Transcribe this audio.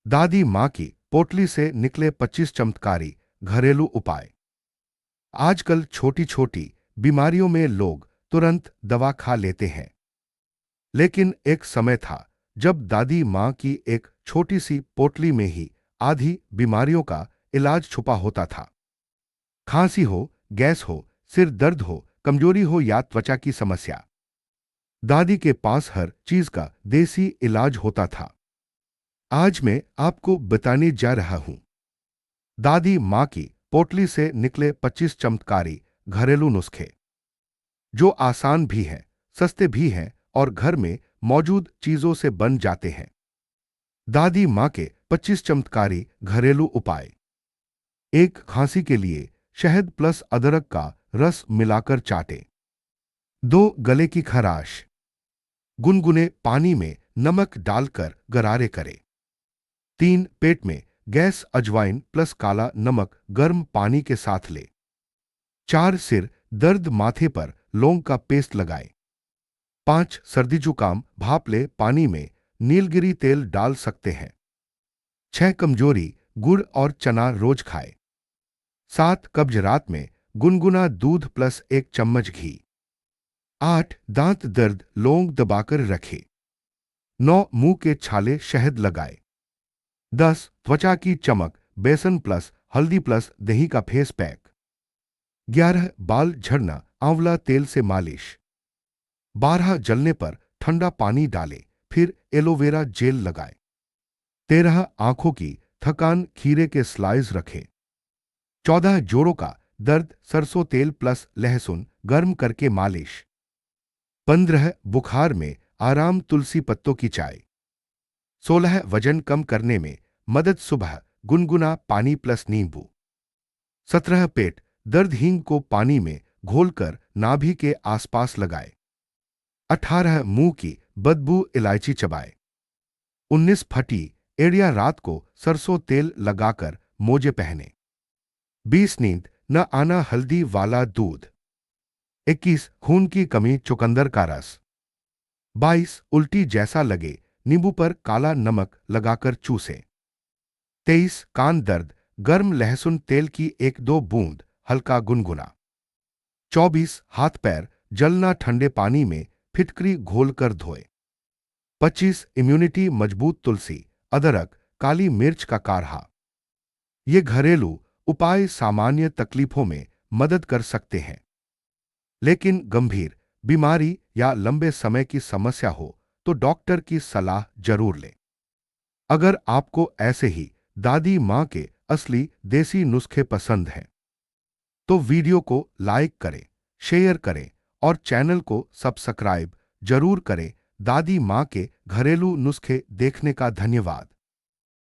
दादी माँ की पोटली से निकले 25 चमत्कारी घरेलू उपाय। आजकल छोटी छोटी बीमारियों में लोग तुरंत दवा खा लेते हैं, लेकिन एक समय था जब दादी माँ की एक छोटी सी पोटली में ही आधी बीमारियों का इलाज छुपा होता था। खांसी हो, गैस हो, सिर दर्द हो, कमजोरी हो या त्वचा की समस्या, दादी के पास हर चीज का देसी इलाज होता था। आज मैं आपको बताने जा रहा हूं दादी माँ की पोटली से निकले 25 चमत्कारी घरेलू नुस्खे, जो आसान भी हैं, सस्ते भी हैं और घर में मौजूद चीजों से बन जाते हैं। दादी माँ के 25 चमत्कारी घरेलू उपाय। एक, खांसी के लिए शहद प्लस अदरक का रस मिलाकर चाटें। 2, गले की खराश, गुनगुने पानी में नमक डालकर गरारे करें। 3, पेट में गैस अजवाइन प्लस काला नमक गर्म पानी के साथ ले। 4, सिर दर्द माथे पर लौंग का पेस्ट लगाएं। 5, सर्दी जुकाम भाप ले पानी में नीलगिरी तेल डाल सकते हैं। 6, कमजोरी गुड़ और चना रोज खाएं। 7, कब्ज रात में गुनगुना दूध प्लस 1 चम्मच घी। 8, दांत दर्द लौंग दबाकर रखें। 9, मुंह के छाले शहद लगाएं। 10, त्वचा की चमक बेसन प्लस हल्दी प्लस दही का फेस पैक। 11, बाल झड़ना आंवला तेल से मालिश। 12, जलने पर ठंडा पानी डालें, फिर एलोवेरा जेल लगाएं। 13, आंखों की थकान खीरे के स्लाइस रखें। 14, जोड़ों का दर्द सरसों तेल प्लस लहसुन गर्म करके मालिश। 15, बुखार में आराम तुलसी पत्तों की चाय। 16, वजन कम करने में मदद सुबह गुनगुना पानी प्लस नींबू। 17, पेट दर्द हींग को पानी में घोलकर नाभि के आसपास लगाए। 18, मुंह की बदबू इलायची चबाए। 19, फटी एड़िया रात को सरसों तेल लगाकर मोजे पहने। 20, नींद न आना हल्दी वाला दूध। 21, खून की कमी चुकंदर का रस। 22, उल्टी जैसा लगे नींबू पर काला नमक लगाकर चूसें। 23, कान दर्द गर्म लहसुन तेल की 1-2 बूंद हल्का गुनगुना। 24, हाथ पैर जलना ठंडे पानी में फिटकरी घोलकर धोए। 25, इम्यूनिटी मजबूत तुलसी अदरक काली मिर्च का काढ़ा। ये घरेलू उपाय सामान्य तकलीफों में मदद कर सकते हैं, लेकिन गंभीर बीमारी या लंबे समय की समस्या हो तो डॉक्टर की सलाह जरूर लें। अगर आपको ऐसे ही दादी माँ के असली देसी नुस्खे पसंद हैं, तो वीडियो को लाइक करें, शेयर करें और चैनल को सब्सक्राइब जरूर करें। दादी माँ के घरेलू नुस्खे देखने का धन्यवाद।